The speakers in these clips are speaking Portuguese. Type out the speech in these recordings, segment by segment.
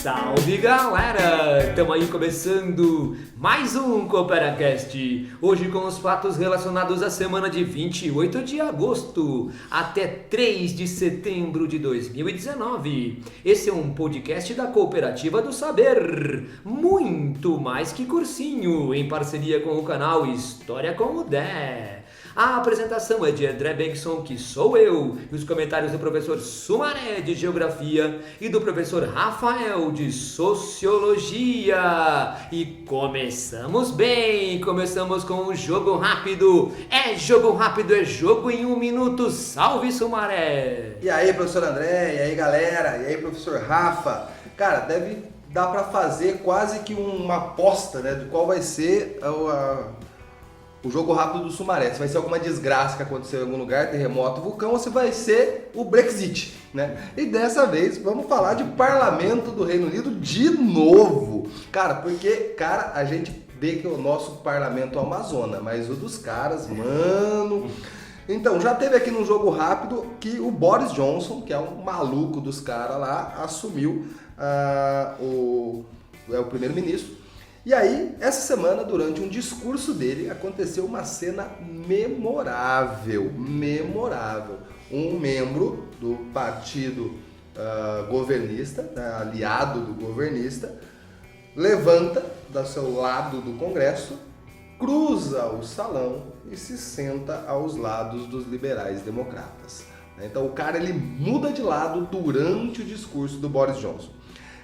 Salve galera! Estamos aí começando mais um CooperaCast. Hoje com os fatos relacionados à semana de 28 de agosto até 3 de setembro de 2019. Esse é um podcast da Cooperativa do Saber, muito mais que cursinho, em parceria com o canal História com o Dé. A apresentação é de André Benson, que sou eu, e os comentários do professor Sumaré de Geografia e do professor Rafael de Sociologia. E começamos bem, começamos com um jogo rápido. É jogo rápido, é jogo em 1 minuto. Salve, Sumaré! E aí, professor André, e aí, galera, e aí, professor Rafa. Cara, deve dar para fazer quase que uma aposta, né, de qual vai ser o jogo rápido do Sumaré. Se vai ser alguma desgraça que aconteceu em algum lugar, terremoto, vulcão, ou se vai ser o Brexit, né? E dessa vez vamos falar de parlamento do Reino Unido de novo. Cara, porque, a gente vê que é o nosso parlamento é o Amazonas, mas o dos caras, mano... Então, já teve aqui no jogo rápido que o Boris Johnson, que é um maluco dos caras lá, assumiu o primeiro-ministro. E aí, essa semana, durante um discurso dele, aconteceu uma cena memorável. Um membro do partido governista, aliado do governista, levanta do seu lado do Congresso, cruza o salão e se senta aos lados dos liberais democratas. Então o cara ele muda de lado durante o discurso do Boris Johnson.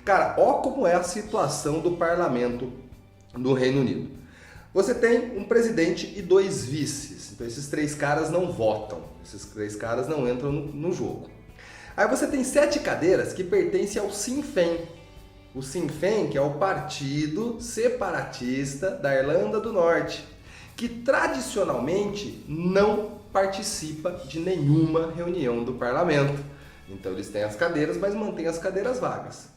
Cara, ó como é a situação do parlamento do Reino Unido. Você tem um presidente e 2 vices. Então esses 3 caras não votam. Esses 3 caras não entram no jogo. Aí você tem 7 cadeiras que pertencem ao Sinn Féin. O Sinn Féin, que é o partido separatista da Irlanda do Norte, que tradicionalmente não participa de nenhuma reunião do parlamento. Então eles têm as cadeiras, mas mantêm as cadeiras vagas.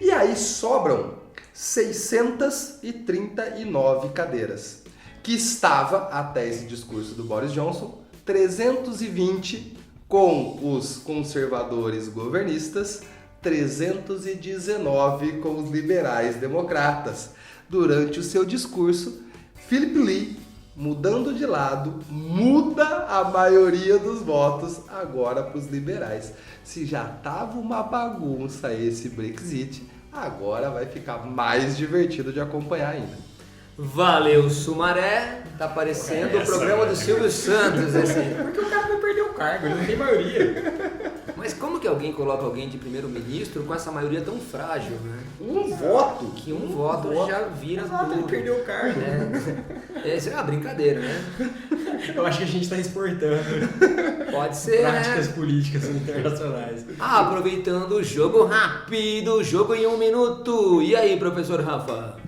E aí sobram 639 cadeiras, que estava, até esse discurso do Boris Johnson, 320 com os conservadores governistas, 319 com os liberais democratas. Durante o seu discurso, Philip Lee, mudando de lado, muda a maioria dos votos agora para os liberais. Se já estava uma bagunça esse Brexit, agora vai ficar mais divertido de acompanhar ainda. Valeu, Sumaré. Tá parecendo o programa do Silvio Santos, assim. Porque o cara vai perder o cargo, ele não tem maioria. Mas como que alguém coloca alguém de primeiro-ministro com essa maioria tão frágil, né? Um voto! Que um voto já vira Exato, tudo. ele perdeu o cargo. Essa é uma brincadeira, né? Eu acho que a gente está exportando Pode ser, práticas né? políticas internacionais. Aproveitando o jogo rápido, jogo em 1 minuto. E aí, professor Rafa?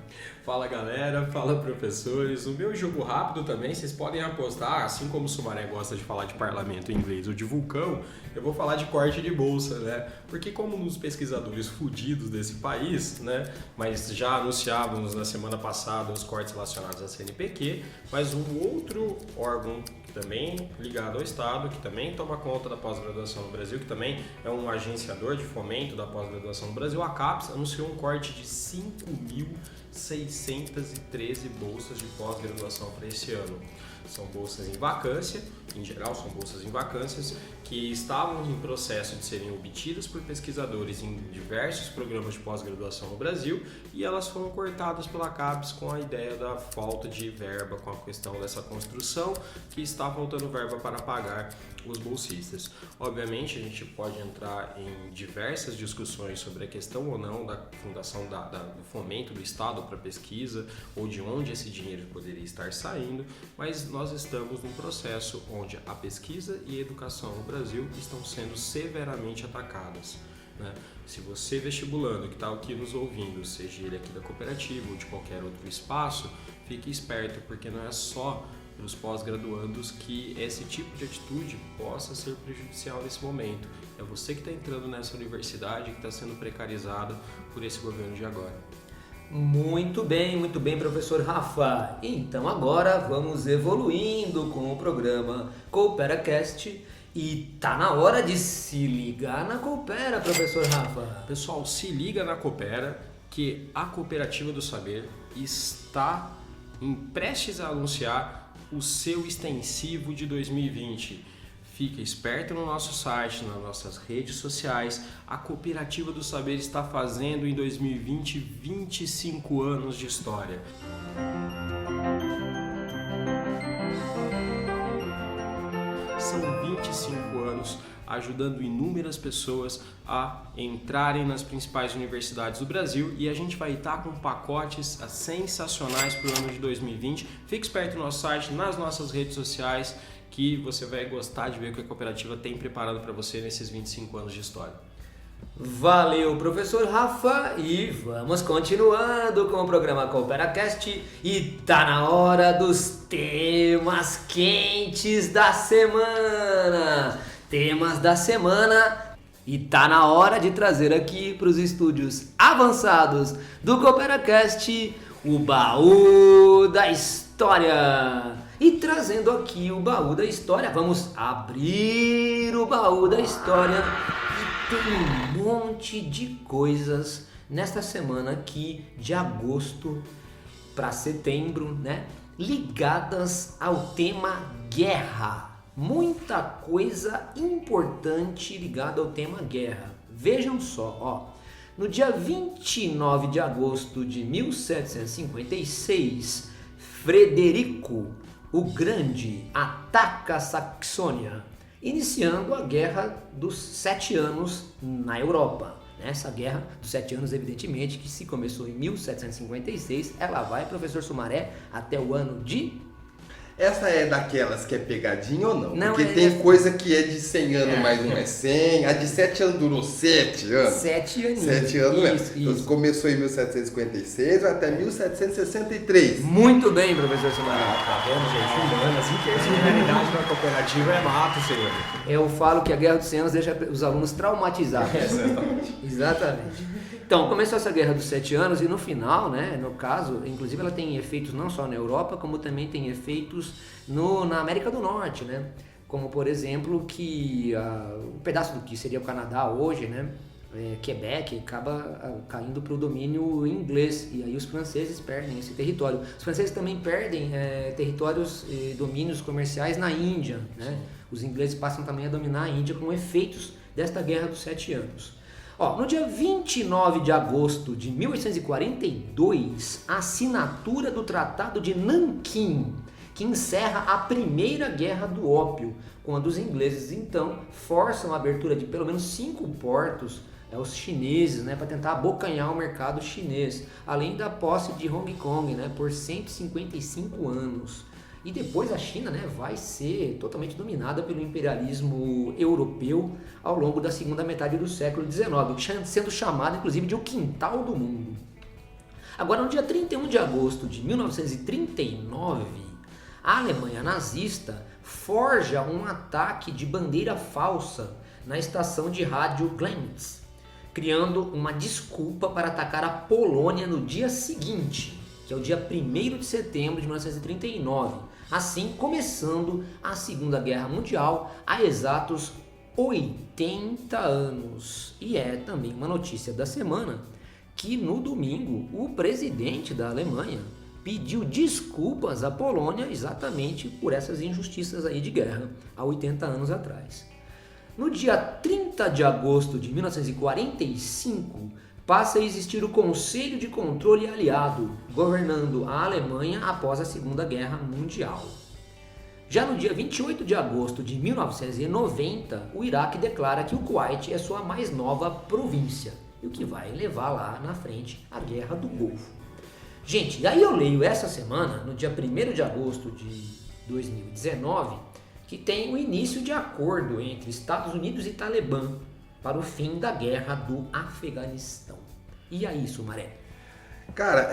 Fala galera, fala professores. O meu jogo rápido também, vocês podem apostar, assim como o Sumaré gosta de falar de parlamento em inglês ou de vulcão, eu vou falar de corte de bolsa, né? Porque como nos pesquisadores fudidos desse país, né? Mas já anunciávamos na semana passada os cortes relacionados à CNPq, mas um outro órgão também ligado ao Estado, que também toma conta da pós-graduação no Brasil, que também é um agenciador de fomento da pós-graduação no Brasil, a CAPES, anunciou um corte de 5.613 bolsas de pós-graduação para esse ano. São bolsas em vacância, em geral são bolsas em vacâncias, que estavam em processo de serem obtidas por pesquisadores em diversos programas de pós-graduação no Brasil e elas foram cortadas pela CAPES com a ideia da falta de verba, com a questão dessa construção, que está faltando verba para pagar os bolsistas. Obviamente a gente pode entrar em diversas discussões sobre a questão ou não da fundação do fomento do Estado para pesquisa ou de onde esse dinheiro poderia estar saindo, mas nós estamos num processo onde a pesquisa e a educação no Brasil estão sendo severamente atacadas, né? Se você vestibulando que está aqui nos ouvindo, seja ele aqui da cooperativa ou de qualquer outro espaço, fique esperto, porque não é só para os pós-graduandos que esse tipo de atitude possa ser prejudicial nesse momento. É você que está entrando nessa universidade que está sendo precarizada por esse governo de agora. Muito bem, professor Rafa. Então agora vamos evoluindo com o programa CooperaCast E tá na hora de se ligar na Coopera, professor Rafa. Pessoal, se liga na Coopera, que a Cooperativa do Saber está prestes a anunciar o seu extensivo de 2020. Fica esperto no nosso site, nas nossas redes sociais. A Cooperativa do Saber está fazendo em 2020 25 anos de história. São 25 anos ajudando inúmeras pessoas a entrarem nas principais universidades do Brasil, e a gente vai estar com pacotes sensacionais para o ano de 2020. Fique esperto no nosso site, nas nossas redes sociais, que você vai gostar de ver o que a cooperativa tem preparado para você nesses 25 anos de história. Valeu, professor Rafa, e vamos continuando com o programa CooperaCast, e tá na hora dos temas quentes da semana. Temas da semana, e tá na hora de trazer aqui para os estúdios avançados do CooperaCast o baú da história. E trazendo aqui o baú da história, vamos abrir o baú da história. Tem um monte de coisas nesta semana aqui de agosto para setembro, né? Ligadas ao tema guerra. Muita coisa importante ligada ao tema guerra. Vejam só, ó. No dia 29 de agosto de 1756, Frederico o Grande ataca a Saxônia, iniciando a Guerra dos 7 Anos na Europa. Essa Guerra dos 7 Anos, evidentemente, que se começou em 1756, ela vai, professor Sumaré, até o ano de... Essa é daquelas que é pegadinha ou não? Não, porque tem coisa que é de 100 anos, mas não é 100. A de 7 anos durou 7 anos. 7 anos. 7 anos, isso, né? Então, começou em 1756 até 1763. Muito bem, professor Sumaré. Tá vendo, gente? Humanas, em termos de realidade da cooperativa é mato, senhor. Eu falo que a Guerra dos 100 Anos deixa os alunos traumatizados. Exatamente. Exatamente. Então, começou essa Guerra dos 7 Anos, e no final, né, no caso, inclusive ela tem efeitos não só na Europa, como também tem efeitos na América do Norte, né? Como, por exemplo, que um pedaço do que seria o Canadá hoje, né? Quebec acaba caindo para o domínio inglês, e aí os franceses perdem esse território. Os franceses também perdem territórios e domínios comerciais na Índia, né? Os ingleses passam também a dominar a Índia com efeitos desta Guerra dos 7 Anos. Ó, no dia 29 de agosto de 1842, a assinatura do Tratado de Nanquim, que encerra a Primeira Guerra do Ópio, quando os ingleses então forçam a abertura de pelo menos 5 portos aos chineses, né, para tentar abocanhar o mercado chinês, além da posse de Hong Kong, né, por 155 anos. E depois a China, né, vai ser totalmente dominada pelo imperialismo europeu ao longo da segunda metade do século XIX, sendo chamada inclusive de o quintal do mundo. Agora, no dia 31 de agosto de 1939, a Alemanha nazista forja um ataque de bandeira falsa na estação de rádio Glentz, criando uma desculpa para atacar a Polônia no dia seguinte, que é o dia 1º de setembro de 1939, assim começando a Segunda Guerra Mundial há exatos 80 anos. E é também uma notícia da semana que no domingo o presidente da Alemanha pediu desculpas à Polônia exatamente por essas injustiças aí de guerra há 80 anos atrás. No dia 30 de agosto de 1945, passa a existir o Conselho de Controle Aliado, governando a Alemanha após a Segunda Guerra Mundial. Já no dia 28 de agosto de 1990, o Iraque declara que o Kuwait é sua mais nova província, o que vai levar lá na frente a Guerra do Golfo. Gente, daí eu leio essa semana, no dia 1º de agosto de 2019, que tem o início de acordo entre Estados Unidos e Talibã para o fim da guerra do Afeganistão. E aí, Sumaré? Cara,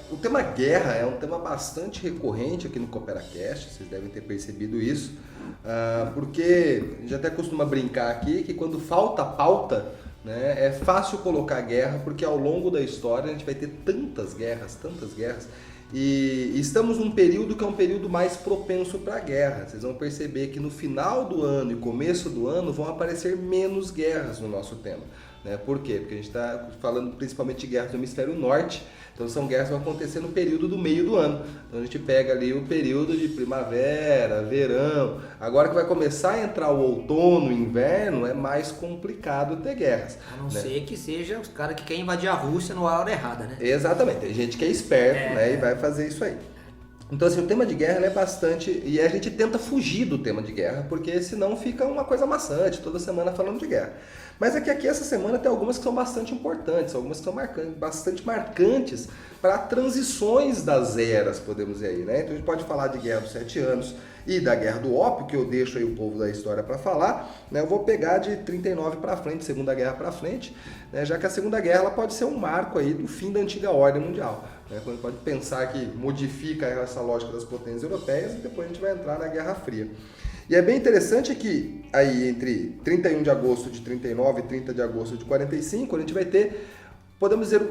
o tema guerra é um tema bastante recorrente aqui no CooperaCast, vocês devem ter percebido isso, porque a gente até costuma brincar aqui que quando falta pauta, né, é fácil colocar guerra, porque ao longo da história a gente vai ter tantas guerras, E estamos num período que é um período mais propenso para a guerra. Vocês vão perceber que no final do ano e começo do ano vão aparecer menos guerras no nosso tema. Né? Por quê? Porque a gente está falando principalmente de guerras do hemisfério norte, então são guerras que vão acontecer no período do meio do ano. Então a gente pega ali o período de primavera, verão. Agora que vai começar a entrar o outono, inverno, é mais complicado ter guerras. A não ser que seja os caras que querem invadir a Rússia na hora errada, né? Exatamente, tem gente que é esperto, né, e vai fazer isso aí. Então assim, o tema de guerra é bastante, e a gente tenta fugir do tema de guerra, porque senão fica uma coisa maçante, toda semana falando de guerra. Mas é que aqui essa semana tem algumas que são bastante importantes, algumas que são bastante marcantes para transições das eras, podemos dizer aí, né? Então a gente pode falar de Guerra dos 7 Anos e da Guerra do Ópio, que eu deixo aí o povo da história para falar, né? Eu vou pegar de 39 para frente, Segunda Guerra para frente, né? Já que a Segunda Guerra ela pode ser um marco aí do fim da antiga ordem mundial, né? Quando a gente pode pensar que modifica essa lógica das potências europeias e depois a gente vai entrar na Guerra Fria. E é bem interessante que aí entre 31 de agosto de 39 e 30 de agosto de 45, a gente vai ter, podemos dizer,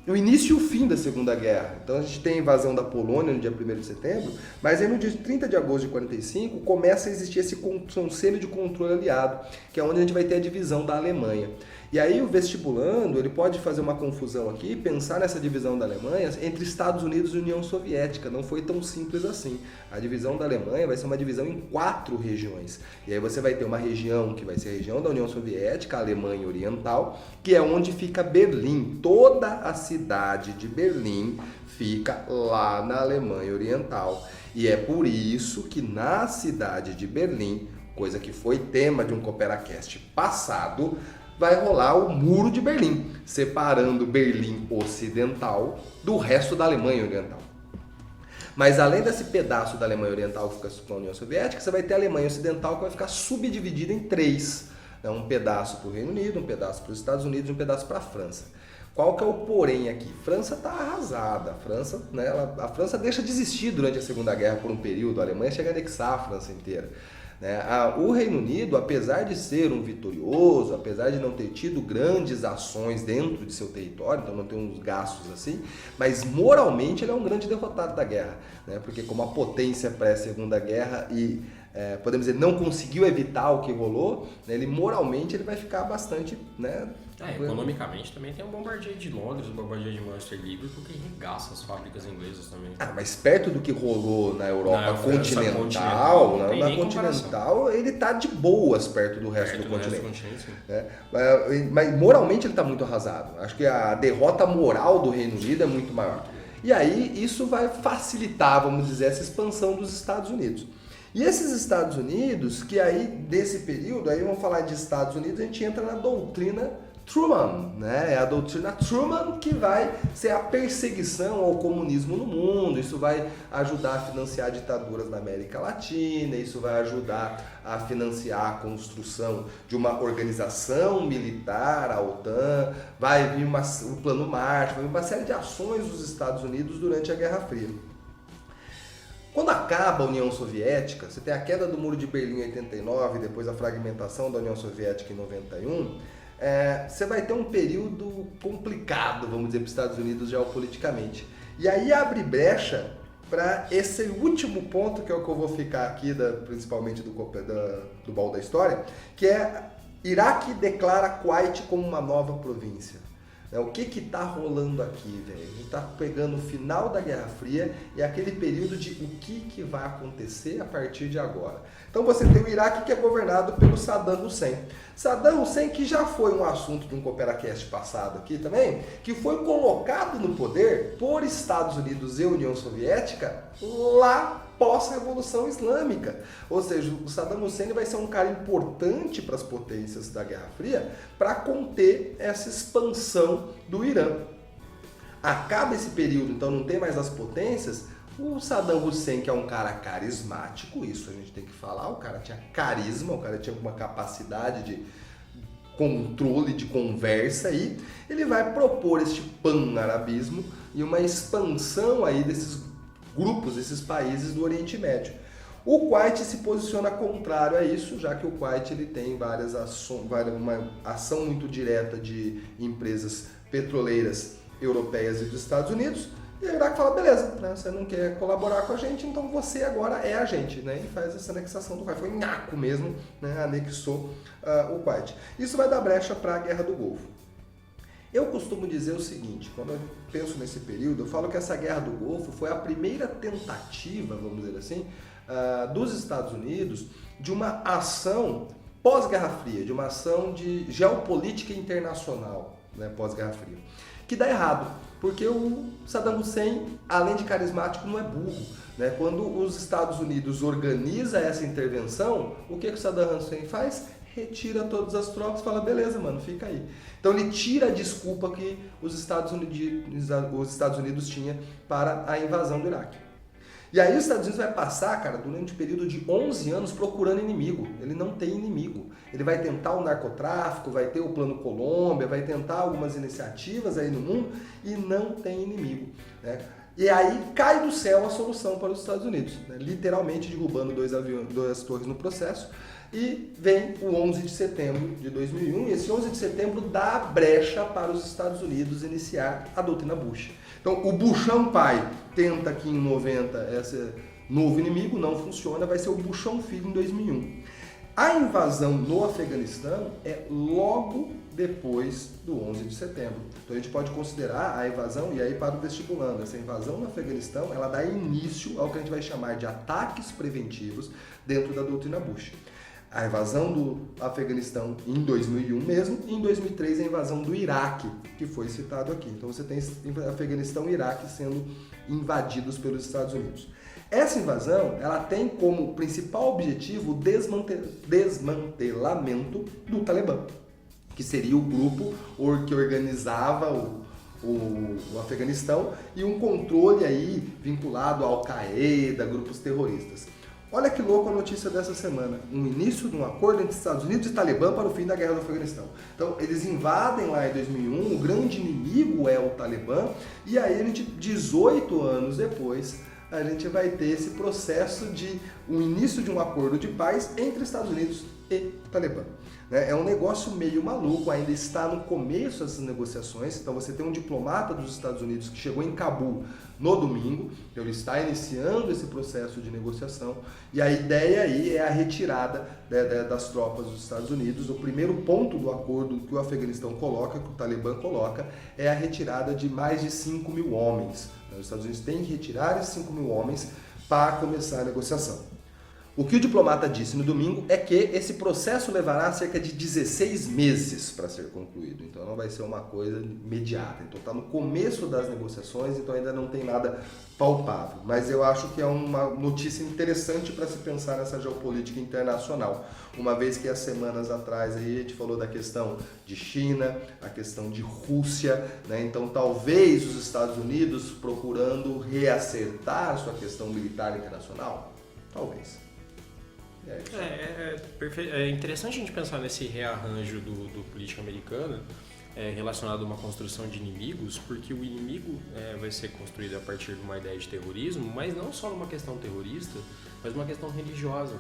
o início e o fim da Segunda Guerra. Então a gente tem a invasão da Polônia no dia 1º de setembro, mas aí no dia 30 de agosto de 45 começa a existir esse Conselho de Controle Aliado, que é onde a gente vai ter a divisão da Alemanha. E aí o vestibulando, ele pode fazer uma confusão aqui, pensar nessa divisão da Alemanha entre Estados Unidos e União Soviética. Não foi tão simples assim. A divisão da Alemanha vai ser uma divisão em 4 regiões. E aí você vai ter uma região que vai ser a região da União Soviética, a Alemanha Oriental, que é onde fica Berlim. Toda a cidade de Berlim fica lá na Alemanha Oriental. E é por isso que na cidade de Berlim, coisa que foi tema de um CooperaCast passado, vai rolar o Muro de Berlim, separando Berlim Ocidental do resto da Alemanha Oriental. Mas além desse pedaço da Alemanha Oriental que fica com a União Soviética, você vai ter a Alemanha Ocidental que vai ficar subdividida em 3. Né? Um pedaço para o Reino Unido, um pedaço para os Estados Unidos e um pedaço para a França. Qual que é o porém aqui? França está arrasada. A França deixa de existir durante a Segunda Guerra por um período. A Alemanha chega a anexar a França inteira. O Reino Unido, apesar de ser um vitorioso, apesar de não ter tido grandes ações dentro de seu território, então não tem uns gastos assim, mas moralmente ele é um grande derrotado da guerra, né? Porque como a potência pré-Segunda Guerra e podemos dizer, não conseguiu evitar o que rolou, né? Ele moralmente ele vai ficar bastante, né? Economicamente também tem um bombardeio de Londres, um bombardeio de Manchester e Liverpool que regaça as fábricas inglesas também. Mas perto do que rolou na Europa continental, na continental, ele tá de boas perto do resto do continente. Mas moralmente ele tá muito arrasado. Acho que a derrota moral do Reino Unido é muito maior. E aí isso vai facilitar, vamos dizer, essa expansão dos Estados Unidos. E esses Estados Unidos, que aí desse período, aí vamos falar de Estados Unidos, a gente entra na doutrina Truman, né? É a doutrina Truman que vai ser a perseguição ao comunismo no mundo. Isso vai ajudar a financiar ditaduras na América Latina, isso vai ajudar a financiar a construção de uma organização militar, a OTAN, vai vir o Plano Marshall, vai vir uma série de ações dos Estados Unidos durante a Guerra Fria. Quando acaba a União Soviética, você tem a queda do Muro de Berlim em 89, depois a fragmentação da União Soviética em 91, você vai ter um período complicado, vamos dizer, para os Estados Unidos geopoliticamente. E aí abre brecha para esse último ponto, que é o que eu vou ficar aqui, principalmente do baú da história, que é Iraque declara Kuwait como uma nova província. O que está rolando aqui, velho? A gente está pegando o final da Guerra Fria e aquele período de o que vai acontecer a partir de agora. Então você tem o Iraque que é governado pelo Saddam Hussein. Saddam Hussein, que já foi um assunto de um CooperaCast passado aqui também, que foi colocado no poder por Estados Unidos e União Soviética lá pós-Revolução Islâmica. Ou seja, o Saddam Hussein vai ser um cara importante para as potências da Guerra Fria para conter essa expansão do Irã. Acaba esse período, então não tem mais as potências. O Saddam Hussein, que é um cara carismático, isso a gente tem que falar, o cara tinha carisma, o cara tinha uma capacidade de controle, de conversa aí, ele vai propor este pan-arabismo e uma expansão aí desses grupos, esses países do Oriente Médio. O Kuwait se posiciona contrário a isso, já que o Kuwait ele tem uma ação muito direta de empresas petroleiras europeias e dos Estados Unidos, E o Iraque fala, beleza, né, você não quer colaborar com a gente, então você agora é a gente, né, e faz essa anexação do Kuwait. Foi nhaco mesmo, né, anexou o Kuwait. Isso vai dar brecha para a Guerra do Golfo. Eu costumo dizer o seguinte, quando eu penso nesse período, eu falo que essa Guerra do Golfo foi a primeira tentativa, vamos dizer assim, dos Estados Unidos de uma ação pós-Guerra Fria, de uma ação de geopolítica internacional, né, pós-Guerra Fria, que dá errado, porque o Saddam Hussein, além de carismático, não é burro, né? Quando os Estados Unidos organiza essa intervenção, o que o Saddam Hussein faz? Retira todas as tropas e fala, beleza, mano, fica aí. Então ele tira a desculpa que os Estados Unidos tinham para a invasão do Iraque. E aí os Estados Unidos vai passar, cara, durante um período de 11 anos procurando inimigo. Ele não tem inimigo. Ele vai tentar o narcotráfico, vai ter o Plano Colômbia, vai tentar algumas iniciativas aí no mundo e não tem inimigo, né? E aí cai do céu a solução para os Estados Unidos, né? Literalmente derrubando duas torres no processo. E vem o 11 de setembro de 2001, e esse 11 de setembro dá brecha para os Estados Unidos iniciar a doutrina Bush. Então, o Bushão pai tenta aqui em 90 esse novo inimigo, não funciona, vai ser o Bushão filho em 2001. A invasão no Afeganistão é logo depois do 11 de setembro. Então, a gente pode considerar a invasão, e aí para o vestibulando, essa invasão no Afeganistão, ela dá início ao que a gente vai chamar de ataques preventivos dentro da doutrina Bush. A invasão do Afeganistão em 2001 mesmo, e em 2003 a invasão do Iraque, que foi citado aqui. Então você tem Afeganistão e Iraque sendo invadidos pelos Estados Unidos. Essa invasão, ela tem como principal objetivo o desmantelamento do Talibã, que seria o grupo que organizava o Afeganistão e um controle aí vinculado à Al-Qaeda, grupos terroristas. Olha que louco a notícia dessa semana, um início de um acordo entre Estados Unidos e Talibã para o fim da guerra do Afeganistão. Então, eles invadem lá em 2001, o grande inimigo é o Talibã, e aí a gente, 18 anos depois, a gente vai ter esse processo de um início de um acordo de paz entre Estados Unidos e Talibã. É um negócio meio maluco, ainda está no começo dessas negociações. Então você tem um diplomata dos Estados Unidos que chegou em Cabul no domingo, então ele está iniciando esse processo de negociação, e a ideia aí é a retirada das tropas dos Estados Unidos. O primeiro ponto do acordo que o Afeganistão coloca, que o Talibã coloca, é a retirada de mais de 5 mil homens. Os Estados Unidos têm que retirar esses 5 mil homens para começar a negociação. O que o diplomata disse no domingo é que esse processo levará cerca de 16 meses para ser concluído, então não vai ser uma coisa imediata. Então está no começo das negociações, então ainda não tem nada palpável, mas eu acho que é uma notícia interessante para se pensar nessa geopolítica internacional, uma vez que há semanas atrás aí a gente falou da questão de China, a questão de Rússia, né? Então talvez os Estados Unidos procurando reacertar sua questão militar internacional, talvez. É interessante a gente pensar nesse rearranjo do político americano relacionado a uma construção de inimigos, porque o inimigo vai ser construído a partir de uma ideia de terrorismo, mas não só numa questão terrorista, mas uma questão religiosa.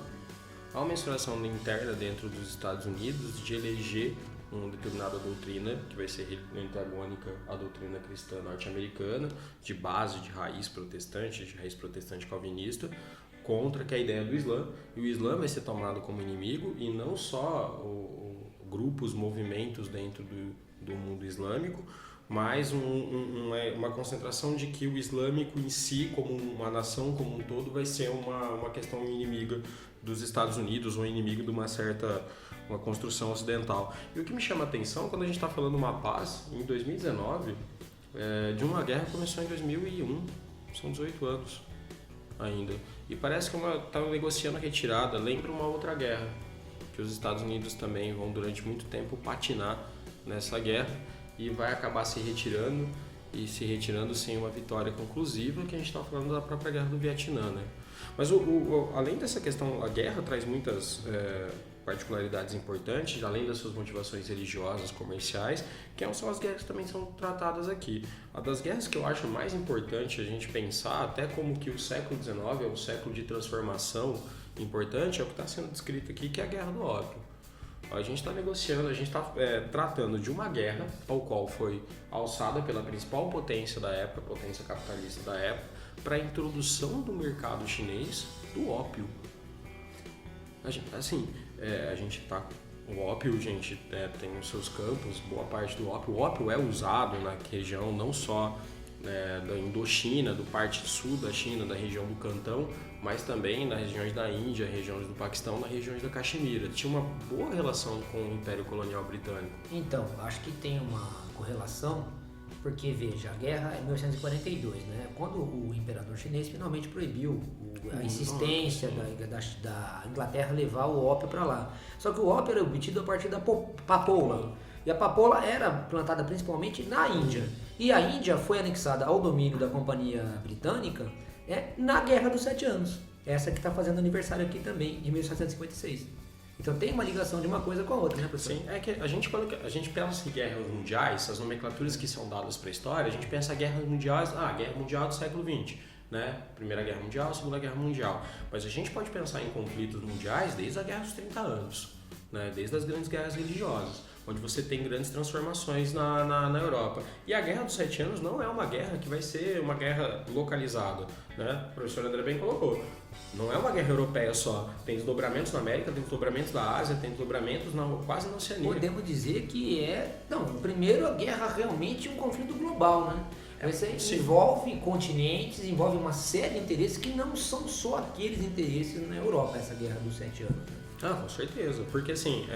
Há uma mensuração interna dentro dos Estados Unidos de eleger uma determinada doutrina, que vai ser antagônica à doutrina cristã norte-americana, de base de raiz protestante calvinista, contra que é a ideia do Islã, e o Islã vai ser tomado como inimigo, e não só grupos, movimentos dentro do mundo islâmico, mas uma concentração de que o islâmico em si, como uma nação como um todo, vai ser uma questão inimiga dos Estados Unidos, ou inimigo de uma construção ocidental. E o que me chama a atenção, quando a gente está falando uma paz, em 2019, de uma guerra que começou em 2001, são 18 anos ainda. E parece que está negociando a retirada, lembra uma outra guerra, que os Estados Unidos também vão durante muito tempo patinar nessa guerra e vai acabar se retirando sem uma vitória conclusiva, que a gente está falando da própria guerra do Vietnã, né? Mas além dessa questão, a guerra traz muitas particularidades importantes, além das suas motivações religiosas, comerciais, que são as guerras que também são tratadas aqui. A das guerras que eu acho mais importante a gente pensar, até como que o século XIX é um século de transformação importante, é o que está sendo descrito aqui, que é a Guerra do Ópio. A gente está negociando, a gente está tratando de uma guerra ao qual foi alçada pela principal potência da época, potência capitalista da época, para a introdução do mercado chinês do ópio. A gente está... O ópio, gente, tem os seus campos, boa parte do ópio. O ópio é usado na região não só da Indochina, do parte sul da China, da região do Cantão, mas também nas regiões da Índia, regiões do Paquistão, nas regiões da Caxemira. Tinha uma boa relação com o Império Colonial Britânico. Então, acho que tem uma correlação, porque, veja, a guerra é 1842, né? Quando o imperador chinês finalmente proibiu a insistência da Inglaterra levar o ópio para lá. Só que o ópio era obtido a partir da papoula. E a papoula era plantada principalmente na Índia. E a Índia foi anexada ao domínio da Companhia Britânica na Guerra dos 7 Anos. Essa que está fazendo aniversário aqui também, de 1756. Então tem uma ligação de uma coisa com a outra, né, professor? Sim, é que quando a gente pensa em guerras mundiais, as nomenclaturas que são dadas para a história, a gente pensa em guerras mundiais, Guerra Mundial do século XX, né? Primeira Guerra Mundial, Segunda Guerra Mundial. Mas a gente pode pensar em conflitos mundiais desde a Guerra dos 30 anos, né? Desde as grandes guerras religiosas, onde você tem grandes transformações na Europa. E a Guerra dos 7 Anos não é uma guerra que vai ser uma guerra localizada, né? O professor André bem colocou. Não é uma guerra europeia só. Tem desdobramentos na América, tem desdobramentos da Ásia, tem desdobramentos quase na Oceania. Podemos dizer que primeiro a guerra realmente é um conflito global, né? Você envolve continentes, envolve uma série de interesses que não são só aqueles interesses na Europa, essa guerra dos 7 anos. Com certeza. Porque assim,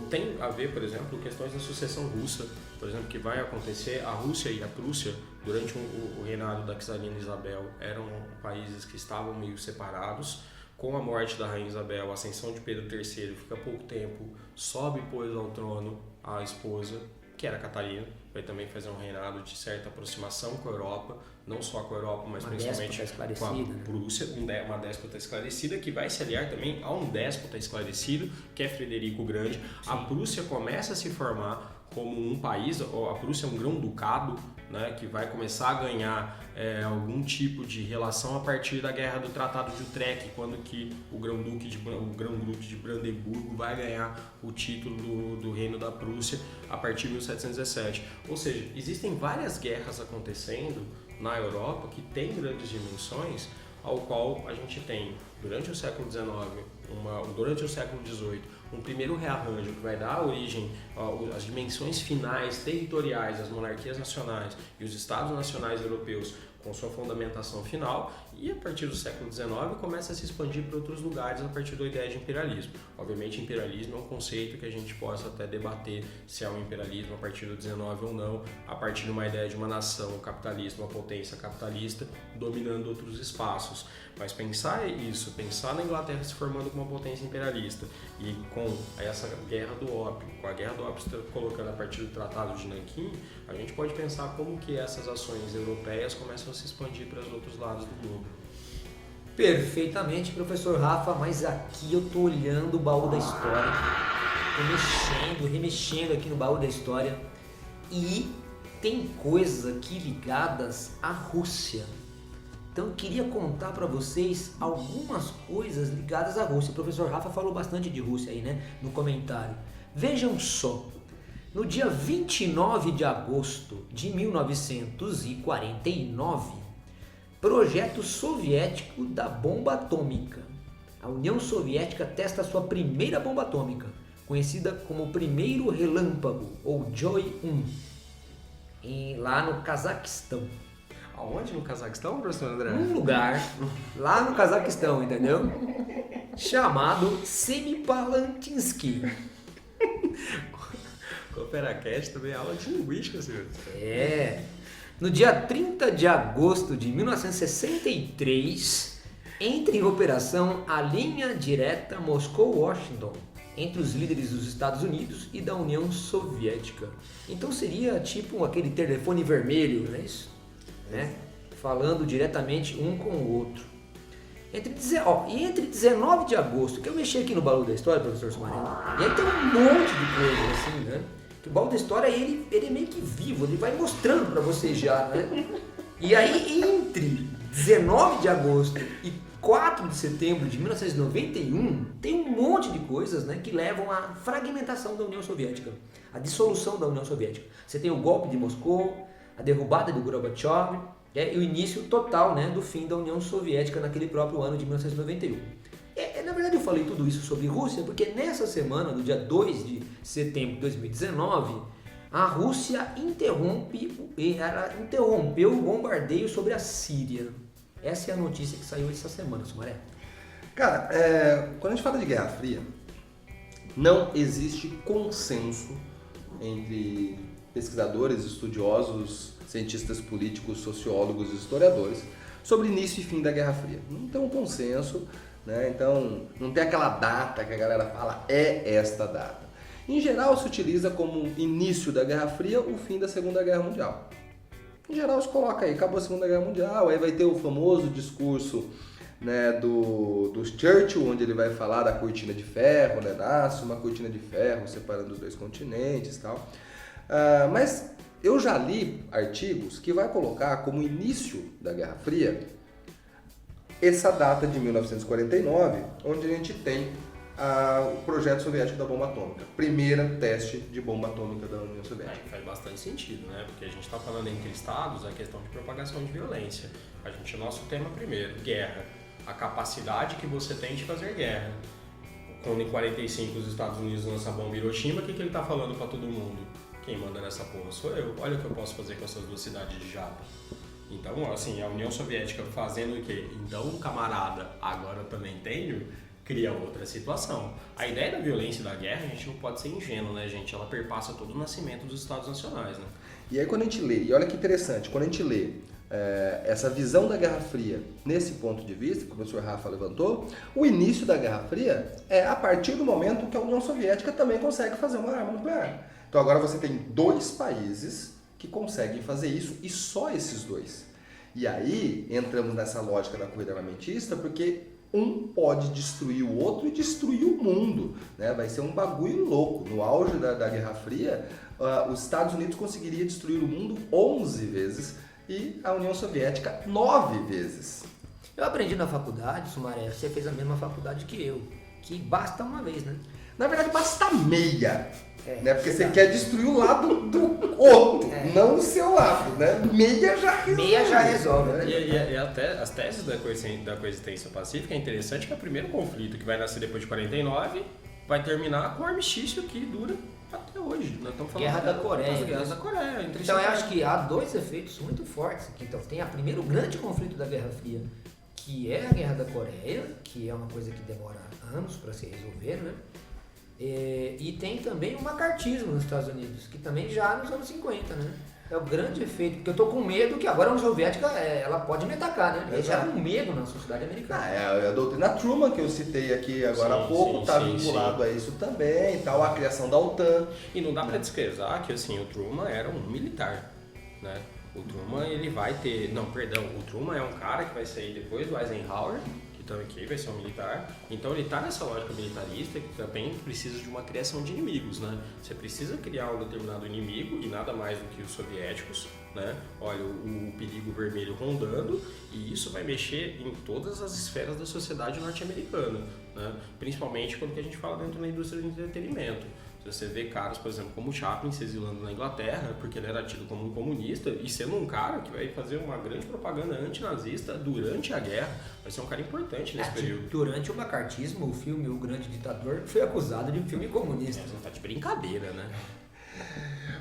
tem a ver, por exemplo, questões da sucessão russa, por exemplo, que vai acontecer. A Rússia e a Prússia, durante o reinado da czarina Isabel, eram países que estavam meio separados. Com a morte da rainha Isabel, a ascensão de Pedro III, fica pouco tempo, sobe pois ao trono a esposa, que era Catarina, vai também fazer um reinado de certa aproximação com a Europa, não só com a Europa, mas principalmente com a Prússia, uma déspota esclarecida, que vai se aliar também a um déspota esclarecido, que é Frederico o Grande. Sim. A Prússia começa a se formar como um país, a Prússia é um grão-ducado, né, que vai começar a ganhar algum tipo de relação a partir da Guerra do Tratado de Utrecht, quando que o Grão-Duque de Brandeburgo vai ganhar o título do Reino da Prússia a partir de 1717. Ou seja, existem várias guerras acontecendo na Europa que têm grandes dimensões, ao qual a gente tem, durante o século XIX, durante o século XVIII, um primeiro rearranjo que vai dar origem às dimensões finais territoriais, às monarquias nacionais e os estados nacionais europeus com sua fundamentação final, e a partir do século XIX começa a se expandir para outros lugares a partir da ideia de imperialismo. Obviamente, imperialismo é um conceito que a gente possa até debater se é um imperialismo a partir do XIX ou não, a partir de uma ideia de uma nação capitalista, uma potência capitalista dominando outros espaços. Mas pensar na Inglaterra se formando como uma potência imperialista e com essa guerra do ópio, com a guerra do ópio se colocando a partir do Tratado de Nanquim, a gente pode pensar como que essas ações europeias começam a se expandir para os outros lados do globo. Perfeitamente, professor Rafa, mas aqui eu tô olhando o baú da história, tô remexendo aqui no baú da história e tem coisas aqui ligadas à Rússia. Então eu queria contar para vocês algumas coisas ligadas à Rússia. O professor Rafa falou bastante de Rússia aí, né, no comentário. Vejam só, no dia 29 de agosto de 1949, projeto soviético da bomba atômica. A União Soviética testa sua primeira bomba atômica, conhecida como o primeiro relâmpago, ou Joy-1, lá no Cazaquistão. Aonde no Cazaquistão, professor André? Um lugar lá no Cazaquistão, entendeu? Chamado Semipalatinsk. Cooperacast também é aula de linguística, senhor. No dia 30 de agosto de 1963, entra em operação a linha direta Moscou-Washington entre os líderes dos Estados Unidos e da União Soviética. Então seria tipo aquele telefone vermelho, não é isso? Né? Falando diretamente um com o outro. Entre 19 de agosto, que eu mexi aqui no baú da história, professor Sumarino, e aí tem um monte de coisas assim, né? Que o baú da história, ele é meio que vivo, ele vai mostrando para vocês já, né? E aí, entre 19 de agosto e 4 de setembro de 1991 tem um monte de coisas, né, que levam à fragmentação da União Soviética, à dissolução da União Soviética. Você tem o golpe de Moscou, a derrubada de Gorbachev, e o início total, né, do fim da União Soviética naquele próprio ano de 1991. Na verdade eu falei tudo isso sobre Rússia porque nessa semana, no dia 2 de setembro de 2019, a Rússia interrompeu o bombardeio sobre a Síria. Essa é a notícia que saiu essa semana, Sumaré. Cara, quando a gente fala de Guerra Fria, não existe consenso entre pesquisadores, estudiosos, cientistas políticos, sociólogos e historiadores sobre início e fim da Guerra Fria. Não tem um consenso, né? Então não tem aquela data que a galera fala é esta data. Em geral se utiliza como início da Guerra Fria o fim da Segunda Guerra Mundial. Em geral se coloca aí, acabou a Segunda Guerra Mundial, aí vai ter o famoso discurso, né, do Churchill, onde ele vai falar da cortina de ferro, né, nasce uma cortina de ferro separando os dois continentes e tal. Mas eu já li artigos que vai colocar como início da Guerra Fria essa data de 1949, onde a gente tem o projeto soviético da bomba atômica, primeira teste de bomba atômica da União Soviética. Faz bastante sentido, né? Porque a gente está falando entre estados a questão de propagação de violência. Nosso tema primeiro, guerra. A capacidade que você tem de fazer guerra. Quando em 45 os Estados Unidos lançam a bomba em Hiroshima, o que ele está falando para todo mundo? Quem manda nessa porra sou eu. Olha o que eu posso fazer com essas duas cidades de Japa. Então, assim, a União Soviética fazendo o quê? Então, camarada, agora eu também tenho, cria outra situação. A ideia da violência e da guerra, a gente não pode ser ingênuo, né, gente? Ela perpassa todo o nascimento dos Estados Nacionais, né? E aí quando a gente lê, e olha que interessante, quando a gente lê essa visão da Guerra Fria nesse ponto de vista, que o professor Rafa levantou, o início da Guerra Fria é a partir do momento que a União Soviética também consegue fazer uma arma nuclear. Então agora você tem 2 países que conseguem fazer isso e só esses 2. E aí entramos nessa lógica da corrida armamentista porque um pode destruir o outro e destruir o mundo, né? Vai ser um bagulho louco. No auge da Guerra Fria, os Estados Unidos conseguiria destruir o mundo 11 vezes e a União Soviética 9 vezes. Eu aprendi na faculdade, Sumaré, você fez a mesma faculdade que eu, que basta uma vez, né? Na verdade, basta meia. Né? Porque exato. você quer destruir o lado do outro, não o seu lado, né? Meia já resolve. Meia já resolve, né? E até as teses da coexistência pacífica é interessante que é o primeiro conflito que vai nascer depois de 49 vai terminar com um armistício que dura até hoje. Nós estamos falando Guerra da Coreia. Guerra da Coreia. Então eu acho que há 2 efeitos muito fortes aqui. Então tem primeiro o grande conflito da Guerra Fria, que é a Guerra da Coreia, que é uma coisa que demora anos para se resolver, né? E tem também o macartismo nos Estados Unidos, que também já nos anos 50, né? É o grande efeito, porque eu tô com medo que agora a União Soviética ela pode me atacar, né? Eles já com medo na sociedade americana. É a doutrina Truman que eu citei aqui agora há pouco, está vinculado a isso também, tal, a criação da OTAN. E não dá para desprezar que assim, o Truman era um militar, né? O Truman ele vai ter, o Truman é um cara que vai sair depois do Eisenhower, que vai ser um militar, então ele está nessa lógica militarista que também precisa de uma criação de inimigos, né? Você precisa criar um determinado inimigo e nada mais do que os soviéticos, né? Olha, o perigo vermelho rondando e isso vai mexer em todas as esferas da sociedade norte-americana, né? Principalmente quando que a gente fala dentro da indústria do entretenimento. Você vê caras, por exemplo, como o Chaplin se exilando na Inglaterra, porque ele era tido como um comunista, e sendo um cara que vai fazer uma grande propaganda antinazista durante a guerra, vai ser um cara importante nesse período. Durante o macartismo, o filme O Grande Ditador foi acusado de filme comunista. Você tá de brincadeira, né?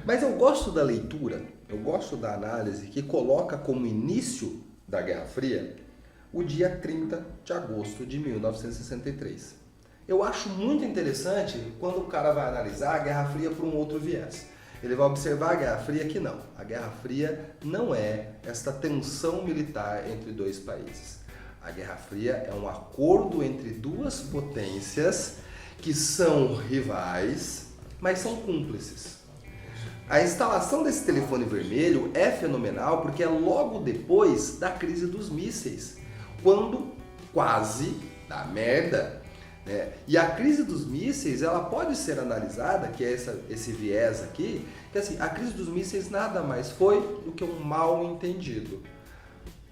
Mas eu gosto da leitura, eu gosto da análise que coloca como início da Guerra Fria o dia 30 de agosto de 1963. Eu acho muito interessante quando o cara vai analisar a Guerra Fria por um outro viés. Ele vai observar a Guerra Fria que não. A Guerra Fria não é esta tensão militar entre 2 países. A Guerra Fria é um acordo entre 2 potências que são rivais, mas são cúmplices. A instalação desse telefone vermelho é fenomenal porque é logo depois da crise dos mísseis, quando quase dá merda. E a crise dos mísseis ela pode ser analisada, que é esse viés aqui, que assim, a crise dos mísseis nada mais foi do que um mal entendido.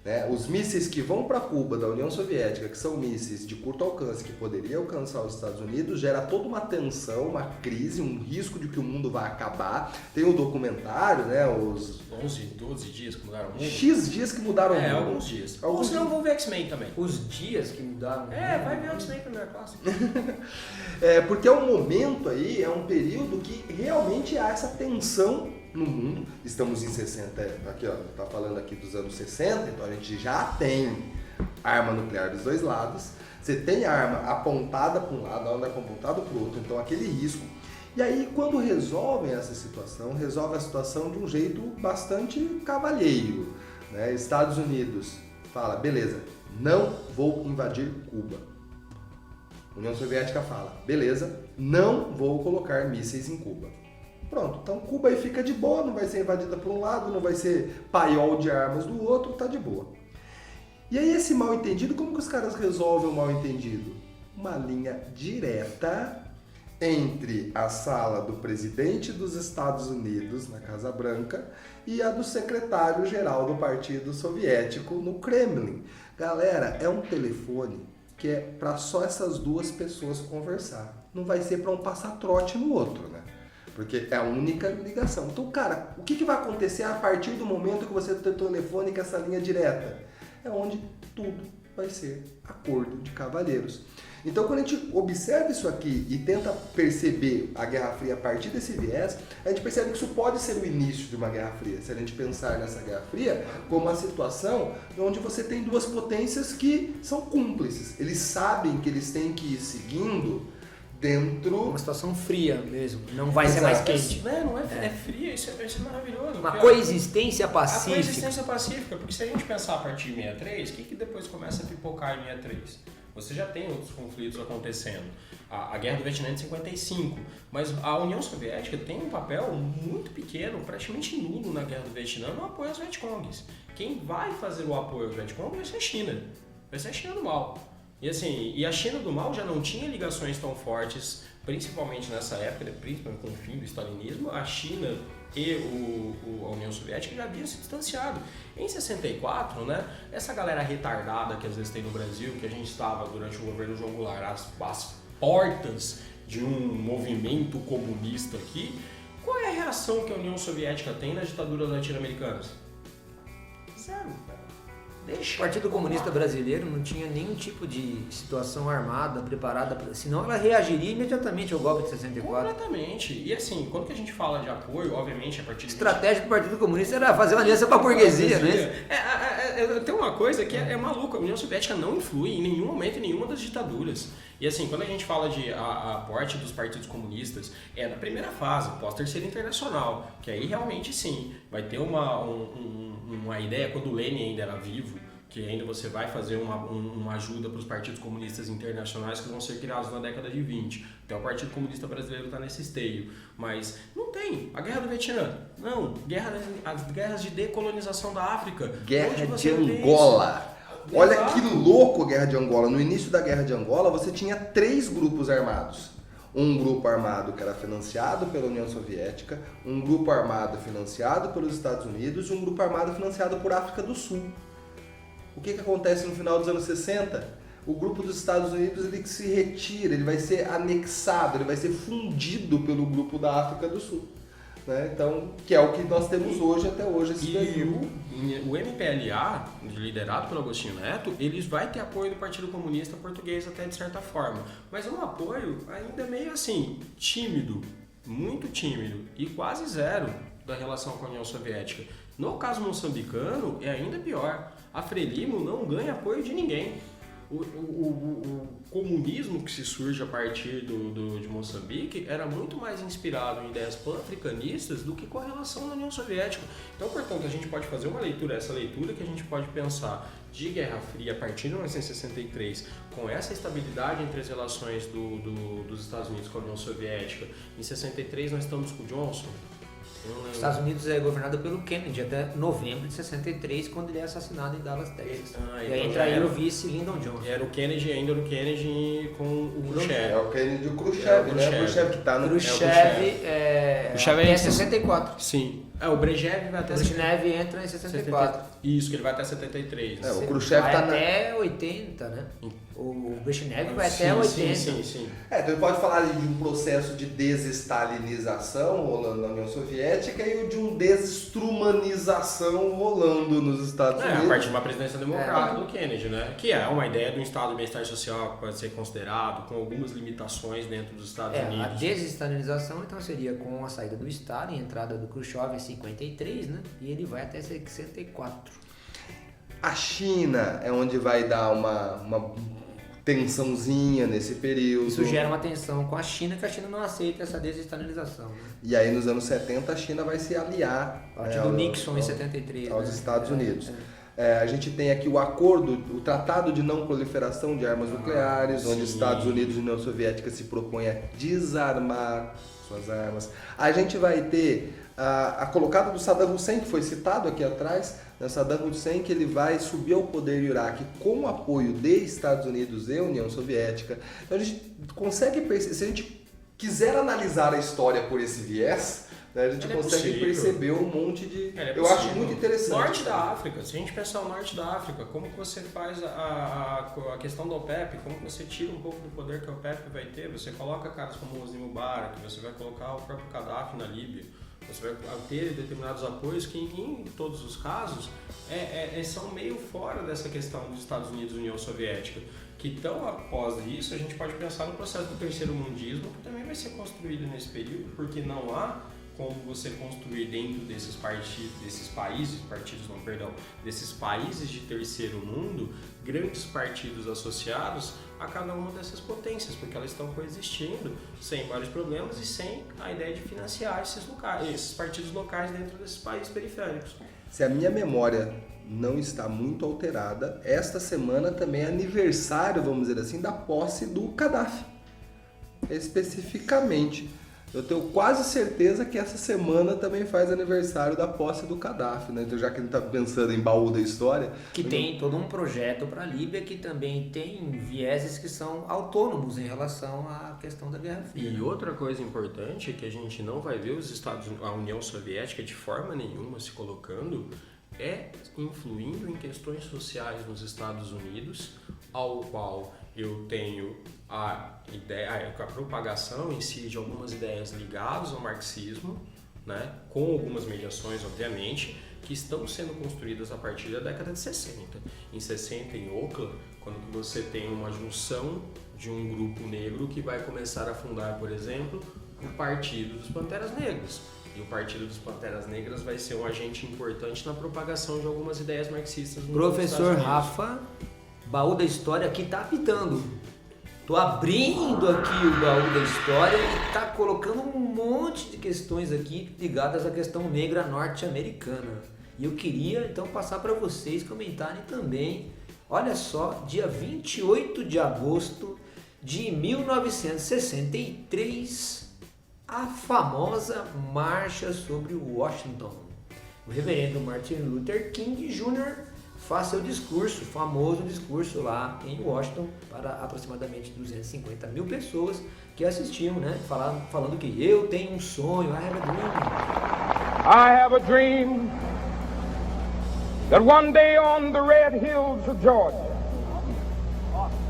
né? Os mísseis que vão para Cuba da União Soviética, que são mísseis de curto alcance, que poderiam alcançar os Estados Unidos, gera toda uma tensão, uma crise, um risco de que o mundo vai acabar. Tem um documentário, né? Os 11, 12 dias que mudaram o mundo? X dias que mudaram o mundo. Alguns dias. Alguns Ou senão dias. vou ver X-Men também. Os dias que mudaram. Vai ver o X-Men primeira classe. Porque é um momento aí, é um período que realmente há essa tensão no mundo. Estamos em 60, aqui ó, tá falando aqui dos anos 60, então a gente já tem arma nuclear dos dois lados. Você tem arma apontada para um lado, a arma apontada para o outro, então aquele risco. E aí quando resolvem essa situação, resolve a situação de um jeito bastante cavalheiro, né? Estados Unidos fala, beleza, não vou invadir Cuba. União Soviética fala, beleza, não vou colocar mísseis em Cuba. Pronto, então Cuba aí fica de boa, não vai ser invadida por um lado, não vai ser paiol de armas do outro, tá de boa. E aí esse mal entendido, como que os caras resolvem o mal entendido? Uma linha direta entre a sala do presidente dos Estados Unidos, na Casa Branca, e a do secretário-geral do Partido Soviético no Kremlin. Galera, é um telefone que é para só essas duas pessoas conversar. Não vai ser para um passar trote no outro, né? Porque é a única ligação. Então, cara, o que vai acontecer a partir do momento que você tem o telefone com essa linha direta? É onde tudo vai ser acordo de cavalheiros. Então, quando a gente observa isso aqui e tenta perceber a Guerra Fria a partir desse viés, a gente percebe que isso pode ser o início de uma Guerra Fria. Se a gente pensar nessa Guerra Fria como uma situação onde você tem duas potências que são cúmplices. Eles sabem que eles têm que ir seguindo dentro... Uma situação fria mesmo, não vai ser mais quente. Não é fria, isso é maravilhoso. Uma coexistência A pacífica. coexistência pacífica, porque se a gente pensar a partir de 63, o que depois começa a pipocar em 63? Você já tem outros conflitos acontecendo. A Guerra do Vietnã é de 55, mas a União Soviética tem um papel muito pequeno, praticamente nulo na Guerra do Vietnã, no apoio aos Vietcongs. Quem vai fazer o apoio aos Vietcong vai ser a China. Vai ser a China do mal. E assim, e a China do mal já não tinha ligações tão fortes, principalmente nessa época, principalmente com o fim do stalinismo, a China e a União Soviética já haviam se distanciado. Em 64, né, essa galera retardada que às vezes tem no Brasil, que a gente estava durante o governo João Goulart às portas de um movimento comunista aqui, qual é a reação que a União Soviética tem nas ditaduras latino-americanas? Zero, cara. O Partido Comunista Brasileiro não tinha nenhum tipo de situação armada preparada, senão ela reagiria imediatamente ao golpe de 64. Completamente. E assim, quando que a gente fala de apoio, obviamente a partir A estratégia do Partido Comunista era fazer uma aliança com a burguesia, né? Tem uma coisa que é maluca, a União Soviética não influi em nenhum momento em nenhuma das ditaduras. E assim, quando a gente fala de aporte dos partidos comunistas, é na primeira fase, pós-terceira internacional, que aí realmente sim, vai ter uma ideia quando o Lenin ainda era vivo, que ainda você vai fazer uma ajuda para os partidos comunistas internacionais que vão ser criados na década de 20. Até o Partido Comunista Brasileiro está nesse esteio. Mas não tem. A Guerra do Vietnã, não. As guerras de decolonização da África. Guerra de Angola. Olha que louco a Guerra de Angola. No início da Guerra de Angola, você tinha 3 grupos armados. Um grupo armado que era financiado pela União Soviética, um grupo armado financiado pelos Estados Unidos e um grupo armado financiado por África do Sul. O que acontece no final dos anos 60? O grupo dos Estados Unidos ele se retira, ele vai ser anexado, ele vai ser fundido pelo grupo da África do Sul. Né? Então, que é o que nós temos hoje, até hoje. O MPLA, liderado pelo Agostinho Neto, eles vai ter apoio do Partido Comunista Português até de certa forma. Mas é um apoio ainda meio assim, tímido, muito tímido e quase zero da relação com a União Soviética. No caso moçambicano, é ainda pior. A Frelimo não ganha apoio de ninguém. O comunismo que se surge a partir de Moçambique era muito mais inspirado em ideias pan-africanistas do que com a relação da União Soviética. Então, portanto, a gente pode fazer uma leitura, essa leitura que a gente pode pensar de Guerra Fria a partir de 1963, com essa estabilidade entre as relações dos Estados Unidos com a União Soviética. Em 63 nós estamos com o Johnson. lembro. Os Estados Unidos é governado pelo Kennedy até novembro de 63, quando ele é assassinado em Dallas, Texas. Ah, E então aí entra aí era- o vice Lyndon Johnson. Era o Kennedy, ainda era o Kennedy com o Khrushchev. É o Kennedy e o Khrushchev, É o né? O Khrushchev. Khrushchev que tá no... Khrushchev Khrushchev é até esse. 64. Sim. O Brezhnev vai até Brezhnev entra em 64. Isso, que ele vai até 73. É, o Khrushchev vai tá na... até 80, né? O Brezhnev vai Sim, até 80. sim. Então ele pode falar ali de um processo de desestalinização rolando na União Soviética e de um desestrumanização rolando nos Estados A Unidos. partir de uma presidência democrática do Kennedy, né? Que é uma ideia de um estado de bem-estar social que pode ser considerado, com algumas limitações dentro dos Estados A Unidos. desestalinização então seria com a saída do Stalin, a entrada do Khrushchev em 53, né? E ele vai até 64. A China é onde vai dar uma tensãozinha nesse período. Isso gera uma tensão com a China, que a China não aceita essa desestalinização, né? E aí nos anos 70 a China vai se aliar A partir do Nixon em 73. aos né? Estados Unidos. A gente tem aqui o acordo, o Tratado de Não Proliferação de Armas Nucleares, onde os sim. Estados Unidos e a União Soviética se propõem a desarmar suas armas. A gente vai ter a colocada do Saddam Hussein, que foi citado aqui atrás, né? Saddam Hussein, que ele vai subir ao poder no Iraque com o apoio de Estados Unidos e União Soviética. Então a gente consegue perceber, se a gente quiser analisar a história por esse viés, né, a gente Ele é consegue possível. perceber um monte de... É, eu acho muito interessante. Norte da África, se a gente pensar o norte da África, como que você faz a questão da OPEP, como que você tira um pouco do poder que a OPEP vai ter, você coloca caras como o Hosni Mubarak, você vai colocar o próprio Gaddafi na Líbia, você vai ter determinados apoios que em todos os casos são meio fora dessa questão dos Estados Unidos e União Soviética. Que tão após isso a gente pode pensar no processo do terceiro mundismo, que também vai ser construído nesse período, porque não há como você construir dentro desses países de terceiro mundo, grandes partidos associados a cada uma dessas potências, porque elas estão coexistindo sem vários problemas e sem a ideia de financiar esses partidos locais dentro desses países periféricos. Se a minha memória não está muito alterada, esta semana também é aniversário, vamos dizer assim, da posse do Gaddafi. Especificamente. Eu tenho quase certeza que essa semana também faz aniversário da posse do Gaddafi, né? Então, já que a gente está pensando em baú da história... Que tem todo um projeto para a Líbia que também tem vieses que são autônomos em relação à questão da Guerra Fria. E outra coisa importante é que a gente não vai ver a União Soviética de forma nenhuma se colocando influindo em questões sociais nos Estados Unidos, ao qual eu tenho a propagação em si de algumas ideias ligadas ao marxismo, né, com algumas mediações, obviamente, que estão sendo construídas a partir da década de 60. Em 60, em Oakland, quando você tem uma junção de um grupo negro que vai começar a fundar, por exemplo, o Partido dos Panteras Negras. E o Partido dos Panteras Negras vai ser um agente importante na propagação de algumas ideias marxistas no Professor Estados Unidos. Rafa, baú da história aqui tá apitando. Tô abrindo aqui o baú da história e tá colocando um monte de questões aqui ligadas à questão negra norte-americana. E eu queria então passar para vocês comentarem também. Olha só, dia 28 de agosto de 1963, a famosa Marcha sobre Washington. O reverendo Martin Luther King Jr. faz seu discurso, famoso discurso lá em Washington, para aproximadamente 250 mil pessoas que assistiam, né? Falando que eu tenho um sonho, I have a dream. I have a dream that one day on the red hills of Georgia,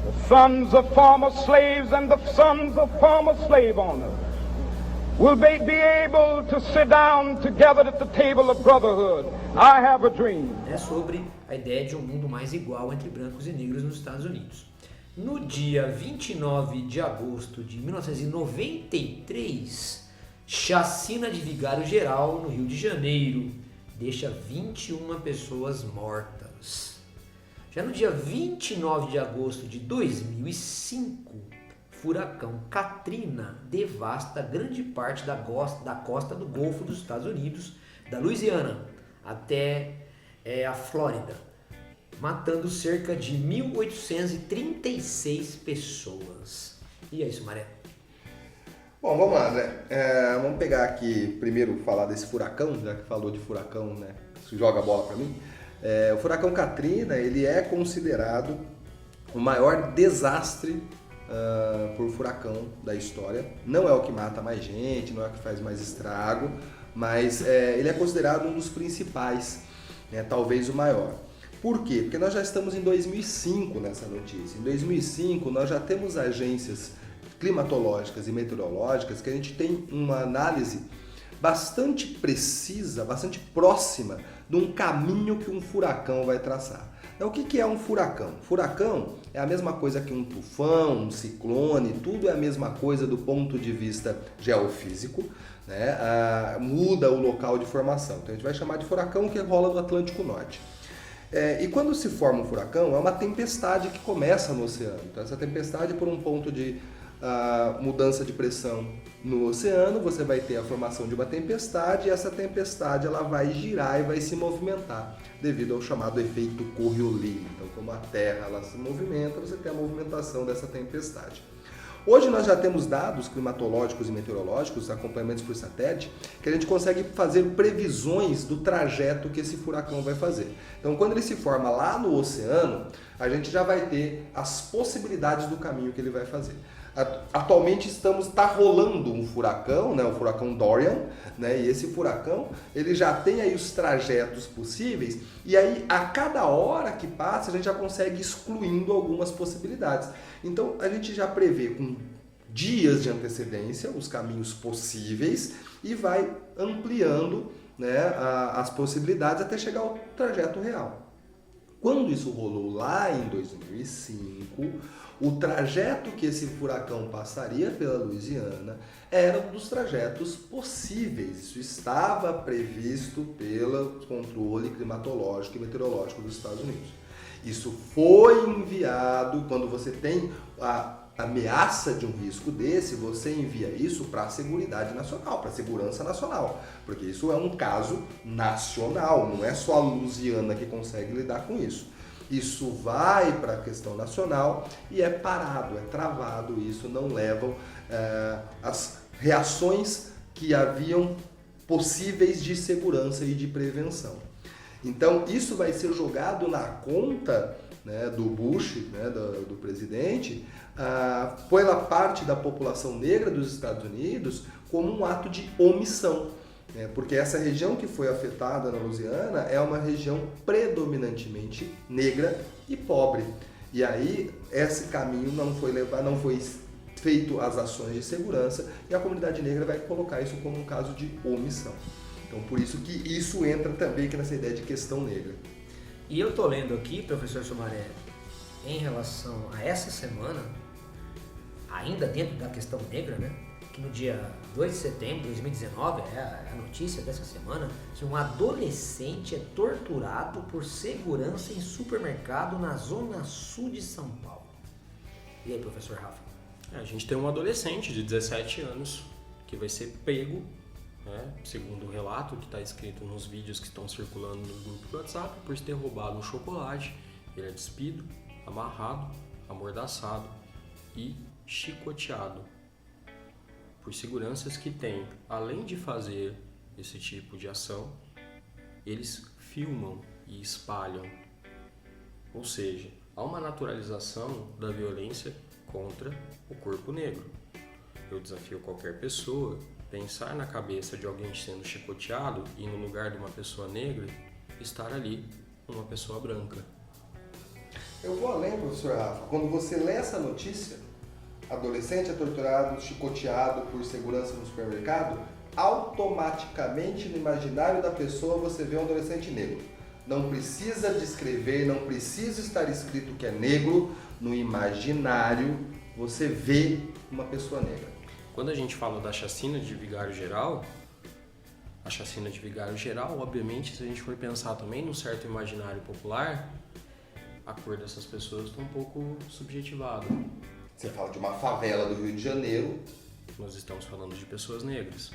the sons of former slaves and the sons of former slave owners will be able to sit down together at the table of brotherhood. I have a dream. É sobre a ideia de um mundo mais igual entre brancos e negros nos Estados Unidos. No dia 29 de agosto de 1993, chacina de vigário geral no Rio de Janeiro deixa 21 pessoas mortas. Já no dia 29 de agosto de 2005, furacão Katrina devasta grande parte da costa do Golfo dos Estados Unidos, da Louisiana até a Flórida, matando cerca de 1.836 pessoas. E é isso, Maré. Bom, vamos lá, André. Vamos pegar aqui, primeiro falar desse furacão, já que falou de furacão, né? Joga a bola para mim. O furacão Katrina, ele é considerado o maior desastre por furacão da história. Não é o que mata mais gente, não é o que faz mais estrago, mas ele é considerado um dos principais, né? Talvez o maior. Por quê? Porque nós já estamos em 2005 nessa notícia. Em 2005 nós já temos agências climatológicas e meteorológicas que a gente tem uma análise bastante precisa, bastante próxima de um caminho que um furacão vai traçar. Então, o que é um furacão? Furacão é a mesma coisa que um tufão, um ciclone, tudo é a mesma coisa do ponto de vista geofísico, né? Muda o local de formação. Então a gente vai chamar de furacão que rola no Atlântico Norte. E quando se forma um furacão, é uma tempestade que começa no oceano. Então essa tempestade, por um ponto de mudança de pressão no oceano, você vai ter a formação de uma tempestade, e essa tempestade ela vai girar e vai se movimentar devido ao chamado efeito Coriolis. Então, como a Terra ela se movimenta, você tem a movimentação dessa tempestade. Hoje nós já temos dados climatológicos e meteorológicos, acompanhamentos por satélite, que a gente consegue fazer previsões do trajeto que esse furacão vai fazer. Então, quando ele se forma lá no oceano, a gente já vai ter as possibilidades do caminho que ele vai fazer. Atualmente está rolando um furacão, né, o furacão Dorian, né, e esse furacão ele já tem aí os trajetos possíveis, e aí a cada hora que passa a gente já consegue excluindo algumas possibilidades. Então a gente já prevê com dias de antecedência os caminhos possíveis e vai ampliando, né, as possibilidades até chegar ao trajeto real. Quando isso rolou lá em 2005, o trajeto que esse furacão passaria pela Louisiana era um dos trajetos possíveis. Isso estava previsto pelo controle climatológico e meteorológico dos Estados Unidos. Isso foi enviado, quando você tem a ameaça de um risco desse, você envia isso para a seguridade nacional, para a segurança nacional, porque isso é um caso nacional, não é só a Louisiana que consegue lidar com isso. Isso vai para a questão nacional e é parado, é travado, isso não levam as reações que haviam possíveis de segurança e de prevenção. Então isso vai ser jogado na conta, né, do Bush, né, do presidente, pela parte da população negra dos Estados Unidos como um ato de omissão. Porque essa região que foi afetada na Louisiana é uma região predominantemente negra e pobre. E aí esse caminho não foi feito as ações de segurança e a comunidade negra vai colocar isso como um caso de omissão. Então por isso que isso entra também aqui nessa ideia de questão negra. E eu tô lendo aqui, professor Sumaré, em relação a essa semana, ainda dentro da questão negra, né? Que no dia 2 de setembro de 2019, é a notícia dessa semana, que um adolescente é torturado por segurança em supermercado na zona sul de São Paulo. E aí, professor Rafa? A gente tem um adolescente de 17 anos que vai ser pego, né, segundo o relato que está escrito nos vídeos que estão circulando no grupo do WhatsApp, por ter roubado um chocolate. Ele é despido, amarrado, amordaçado e chicoteado por seguranças que têm, além de fazer esse tipo de ação, eles filmam e espalham. Ou seja, há uma naturalização da violência contra o corpo negro. Eu desafio qualquer pessoa a pensar na cabeça de alguém sendo chicoteado e no lugar de uma pessoa negra, estar ali uma pessoa branca. Eu vou além, professor Rafa. Quando você lê essa notícia, adolescente é torturado, chicoteado por segurança no supermercado, automaticamente no imaginário da pessoa você vê um adolescente negro. Não precisa descrever, não precisa estar escrito que é negro, no imaginário você vê uma pessoa negra. Quando a gente fala da chacina de Vigário Geral, a chacina de Vigário Geral, obviamente, se a gente for pensar também num certo imaginário popular, a cor dessas pessoas está um pouco subjetivada. Você fala de uma favela do Rio de Janeiro. Nós estamos falando de pessoas negras.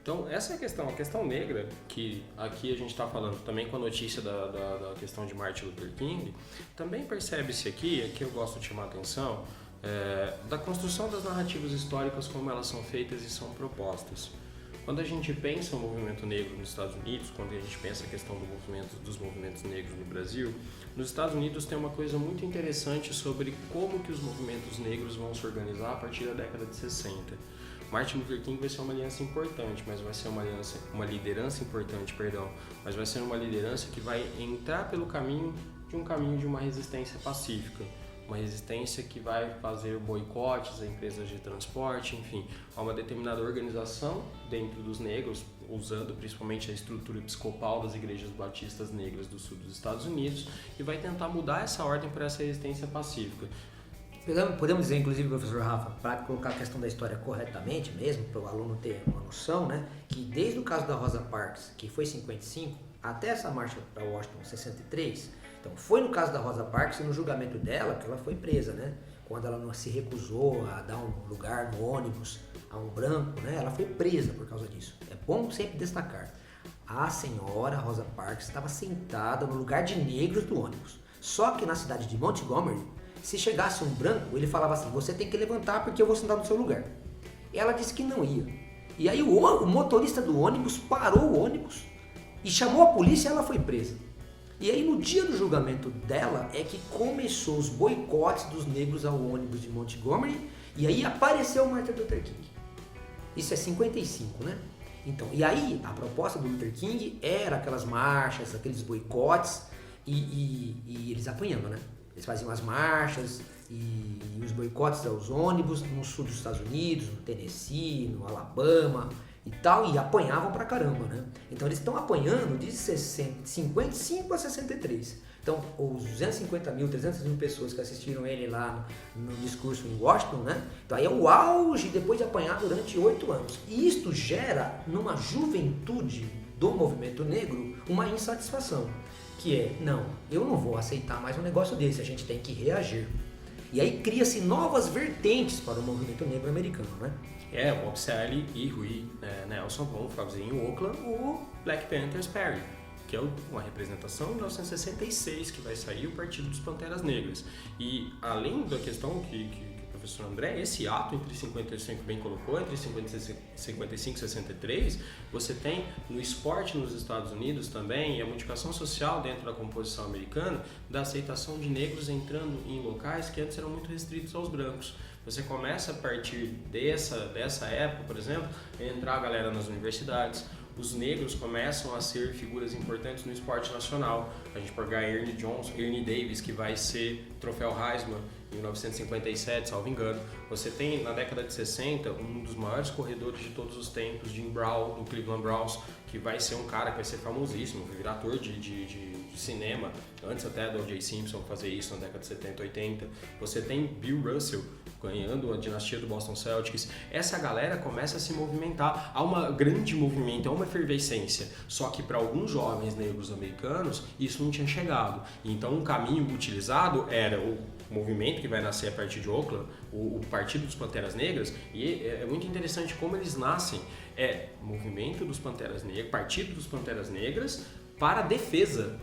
Então, essa é a questão negra, que aqui a gente está falando também com a notícia da questão de Martin Luther King, também percebe-se aqui, é que eu gosto de chamar a atenção, da construção das narrativas históricas, como elas são feitas e são propostas. Quando a gente pensa o movimento negro nos Estados Unidos, quando a gente pensa a questão dos movimentos negros no Brasil, nos Estados Unidos tem uma coisa muito interessante sobre como que os movimentos negros vão se organizar a partir da década de 60. Martin Luther King vai ser uma aliança importante, mas vai ser uma liderança importante, mas vai ser uma liderança que vai entrar pelo caminho de uma resistência pacífica. Uma resistência que vai fazer boicotes a empresas de transporte, enfim, a uma determinada organização dentro dos negros, usando principalmente a estrutura episcopal das igrejas batistas negras do sul dos Estados Unidos, e vai tentar mudar essa ordem para essa resistência pacífica. Podemos dizer, inclusive, professor Rafa, para colocar a questão da história corretamente mesmo, para o aluno ter uma noção, né, que desde o caso da Rosa Parks, que foi 55, até essa marcha para Washington, 63, então foi no caso da Rosa Parks e no julgamento dela que ela foi presa, né, quando ela não se recusou a dar um lugar no ônibus a um branco, né, ela foi presa por causa disso. É bom sempre destacar, a senhora Rosa Parks estava sentada no lugar de negros do ônibus, só que na cidade de Montgomery, se chegasse um branco, ele falava assim, você tem que levantar porque eu vou sentar no seu lugar. Ela disse que não ia. E aí o motorista do ônibus parou o ônibus e chamou a polícia e ela foi presa. E aí no dia do julgamento dela é que começou os boicotes dos negros ao ônibus de Montgomery e aí apareceu o Martin Luther King. Isso é 55, né? Então, e aí a proposta do Luther King era aquelas marchas, aqueles boicotes e eles apanhando, né? Eles faziam as marchas e os boicotes aos ônibus no sul dos Estados Unidos, no Tennessee, no Alabama e tal, e apanhavam pra caramba, né? Então eles estão apanhando de 55 a 63. Então os 250 mil, 300 mil pessoas que assistiram ele lá no discurso em Washington, né? Então aí é o auge depois de apanhar durante 8 anos. E isto gera numa juventude do movimento negro uma insatisfação. Que é, não, eu não vou aceitar mais um negócio desse, a gente tem que reagir. E aí cria-se novas vertentes para o movimento negro americano, né? O Bob Sally e Rui Nelson vão fazer em Oakland o Black Panthers Party, que é uma representação de 1966, que vai sair o Partido dos Panteras Negras. E além da questão que o professor André, esse ato entre 55, bem colocou, entre 55 e 63, você tem no esporte nos Estados Unidos também, e a modificação social dentro da composição americana, da aceitação de negros entrando em locais que antes eram muito restritos aos brancos. Você começa a partir dessa época, por exemplo, a entrar a galera nas universidades, os negros começam a ser figuras importantes no esporte nacional. A gente pode pegar Ernie Davis, que vai ser troféu Heisman em 1957, salvo engano. Você tem, na década de 60, um dos maiores corredores de todos os tempos, Jim Brown, do Cleveland Browns, que vai ser um cara que vai ser famosíssimo, vai virar ator de cinema, antes até do O.J. Simpson fazer isso na década de 70, 80. Você tem Bill Russell ganhando a dinastia do Boston Celtics. Essa galera começa a se movimentar, há um grande movimento, há uma efervescência, só que para alguns jovens negros americanos isso não tinha chegado. Então um caminho utilizado era o movimento que vai nascer a partir de Oakland, o Partido dos Panteras Negras, e é muito interessante como eles nascem. Movimento dos Panteras Negras, Partido dos Panteras Negras para a defesa.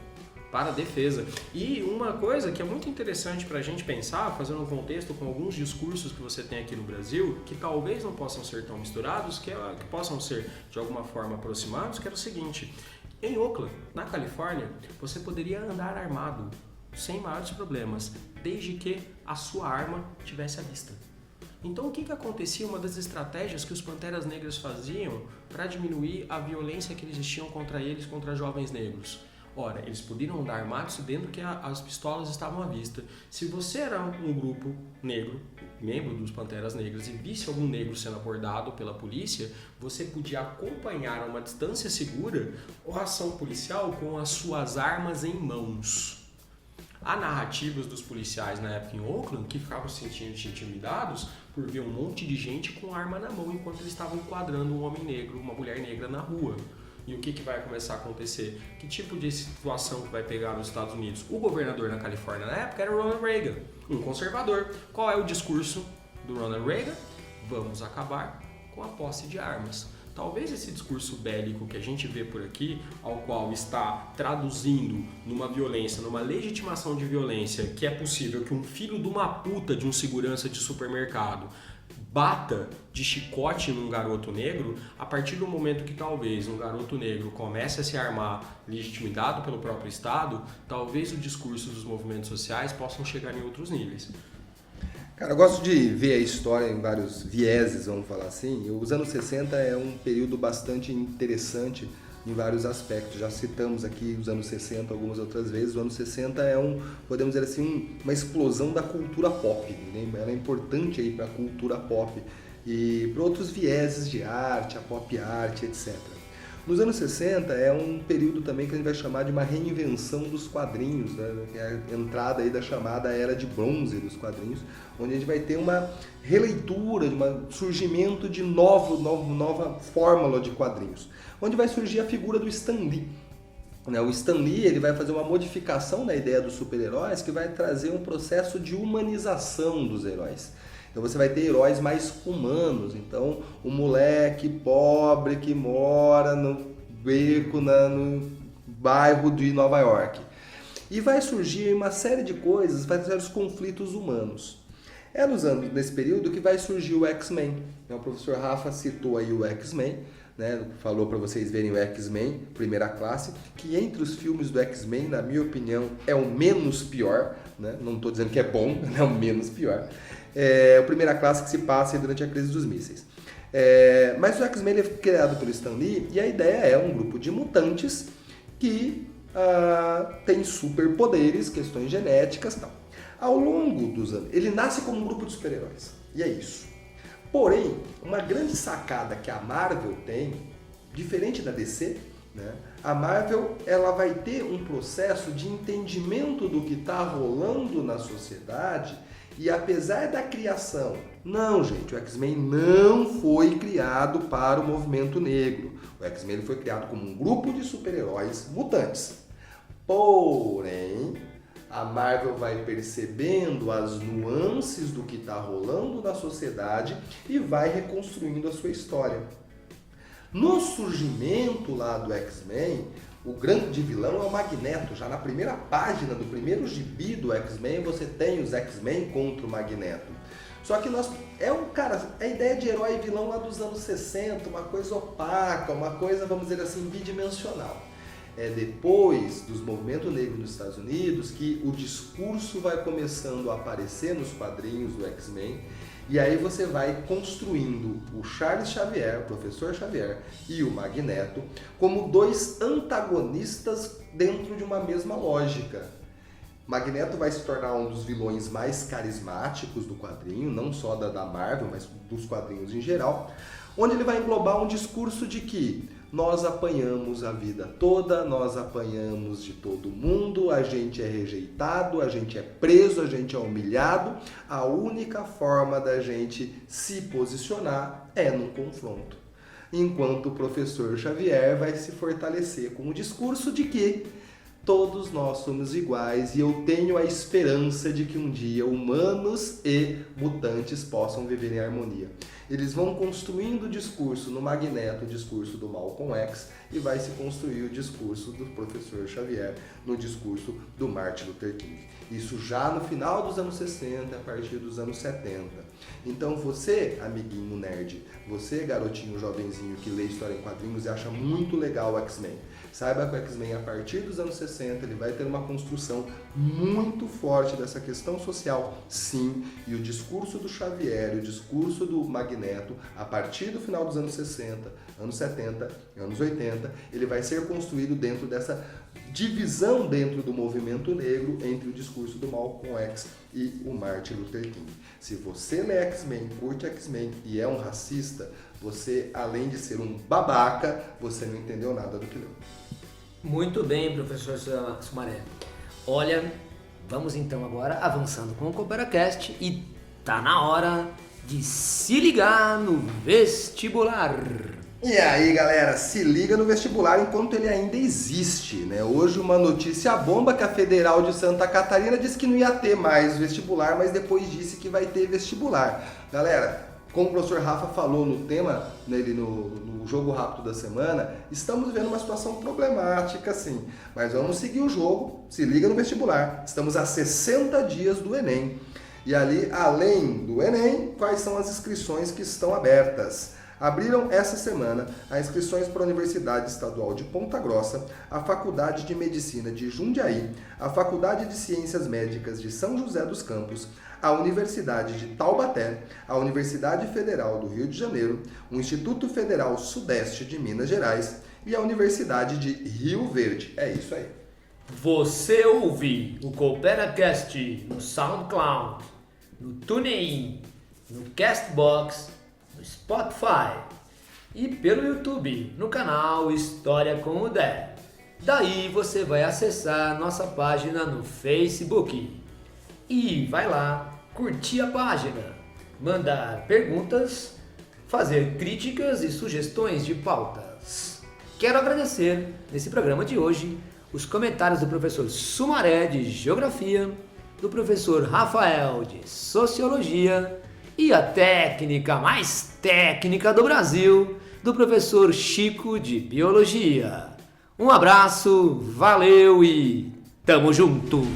E uma coisa que é muito interessante para a gente pensar, fazendo um contexto com alguns discursos que você tem aqui no Brasil, que talvez não possam ser tão misturados, que possam ser de alguma forma aproximados, que era o seguinte: em Oakland, na Califórnia, você poderia andar armado sem maiores problemas, desde que a sua arma tivesse à vista. Então o que acontecia? Uma das estratégias que os Panteras Negras faziam para diminuir a violência que eles tinham contra eles, contra jovens negros. Ora, eles podiam andar armados dentro que as pistolas estavam à vista. Se você era um grupo negro, membro dos Panteras Negras, e visse algum negro sendo abordado pela polícia, você podia acompanhar a uma distância segura a ação policial com as suas armas em mãos. Há narrativas dos policiais na época em Oakland que ficavam se sentindo intimidados por ver um monte de gente com arma na mão enquanto eles estavam enquadrando um homem negro, uma mulher negra na rua. E o que vai começar a acontecer? Que tipo de situação que vai pegar nos Estados Unidos? O governador na Califórnia na época era Ronald Reagan, um conservador. Qual é o discurso do Ronald Reagan? Vamos acabar com a posse de armas. Talvez esse discurso bélico que a gente vê por aqui, ao qual está traduzindo numa violência, numa legitimação de violência, que é possível que um filho de uma puta de um segurança de supermercado bata de chicote num garoto negro, a partir do momento que talvez um garoto negro comece a se armar legitimado pelo próprio Estado, talvez o discurso dos movimentos sociais possam chegar em outros níveis. Cara, eu gosto de ver a história em vários vieses, vamos falar assim. Os anos 60 é um período bastante interessante em vários aspectos. Já citamos aqui os anos 60 algumas outras vezes. Os anos 60 é podemos dizer assim, uma explosão da cultura pop. Né? Ela é importante aí para a cultura pop e para outros vieses de arte, a pop art, etc. Nos anos 60 é um período também que a gente vai chamar de uma reinvenção dos quadrinhos, né? Que é a entrada aí da chamada Era de Bronze dos quadrinhos, onde a gente vai ter uma releitura, um surgimento de nova fórmula de quadrinhos, onde vai surgir a figura do Stan Lee. O Stan Lee ele vai fazer uma modificação na ideia dos super-heróis que vai trazer um processo de humanização dos heróis. Então você vai ter heróis mais humanos. Então o moleque pobre que mora no beco, no bairro de Nova York. E vai surgir uma série de coisas, vai ter os conflitos humanos. É nesse período que vai surgir o X-Men. O professor Rafa citou aí o X-Men, né? Falou para vocês verem o X-Men, primeira classe, que entre os filmes do X-Men, na minha opinião, é o menos pior. Né? Não estou dizendo que é bom, é o menos pior. É a primeira classe que se passa durante a crise dos mísseis. Mas o X-Men ele é criado pelo Stan Lee e a ideia é um grupo de mutantes que tem superpoderes, questões genéticas e tal. Ao longo dos anos, ele nasce como um grupo de super-heróis, e é isso. Porém, uma grande sacada que a Marvel tem, diferente da DC, né? A Marvel ela vai ter um processo de entendimento do que está rolando na sociedade e apesar da criação, não gente, o X-Men não foi criado para o movimento negro. O X-Men foi criado como um grupo de super-heróis mutantes. Porém, a Marvel vai percebendo as nuances do que está rolando na sociedade e vai reconstruindo a sua história. No surgimento lá do X-Men, o grande vilão é o Magneto. Já na primeira página do primeiro gibi do X-Men, você tem os X-Men contra o Magneto. Só que a ideia de herói e vilão lá dos anos 60, uma coisa opaca, uma coisa, vamos dizer assim, bidimensional. É depois dos movimentos negros nos Estados Unidos que o discurso vai começando a aparecer nos quadrinhos do X-Men. E aí você vai construindo o Charles Xavier, o professor Xavier e o Magneto como dois antagonistas dentro de uma mesma lógica. Magneto vai se tornar um dos vilões mais carismáticos do quadrinho, não só da Marvel, mas dos quadrinhos em geral, onde ele vai englobar um discurso de que nós apanhamos a vida toda, nós apanhamos de todo mundo, a gente é rejeitado, a gente é preso, a gente é humilhado. A única forma da gente se posicionar é no confronto. Enquanto o professor Xavier vai se fortalecer com o discurso de que todos nós somos iguais e eu tenho a esperança de que um dia humanos e mutantes possam viver em harmonia. Eles vão construindo o discurso no Magneto, o discurso do Malcolm X, e vai se construir o discurso do professor Xavier no discurso do Martin Luther King. Isso já no final dos anos 60, a partir dos anos 70. Então você, amiguinho nerd, você, garotinho jovenzinho que lê história em quadrinhos e acha muito legal o X-Men, saiba que o X-Men, a partir dos anos 60, ele vai ter uma construção muito forte dessa questão social, sim, e o discurso do Xavier, o discurso do Magneto, a partir do final dos anos 60, anos 70, anos 80, ele vai ser construído dentro dessa divisão dentro do movimento negro entre o discurso do Malcolm X e o Martin Luther King. Se você lê X-Men, curte X-Men e é um racista, você, além de ser um babaca, você não entendeu nada do que leu. Muito bem, professor Sumaré. Olha, vamos então agora avançando com o CooperaCast e tá na hora de se ligar no vestibular. E aí, galera, se liga no vestibular enquanto ele ainda existe, né? Hoje uma notícia bomba que a Federal de Santa Catarina disse que não ia ter mais vestibular, mas depois disse que vai ter vestibular. Galera, como o professor Rafa falou no tema, nele no jogo rápido da semana, estamos vendo uma situação problemática, sim. Mas vamos seguir o jogo, se liga no vestibular. Estamos a 60 dias do Enem. E ali, além do Enem, quais são as inscrições que estão abertas? Abriram essa semana as inscrições para a Universidade Estadual de Ponta Grossa, a Faculdade de Medicina de Jundiaí, a Faculdade de Ciências Médicas de São José dos Campos, a Universidade de Taubaté, a Universidade Federal do Rio de Janeiro, o Instituto Federal Sudeste de Minas Gerais e a Universidade de Rio Verde. É isso aí. Você ouve o CooperaCast no SoundCloud, no TuneIn, no Castbox, no Spotify e pelo YouTube, no canal História com o Dé. Daí você vai acessar nossa página no Facebook e vai lá curtir a página, mandar perguntas, fazer críticas e sugestões de pautas. Quero agradecer nesse programa de hoje os comentários do professor Sumaré de Geografia, do professor Rafael de Sociologia e a técnica mais técnica do Brasil, do professor Chico de Biologia. Um abraço, valeu e tamo junto!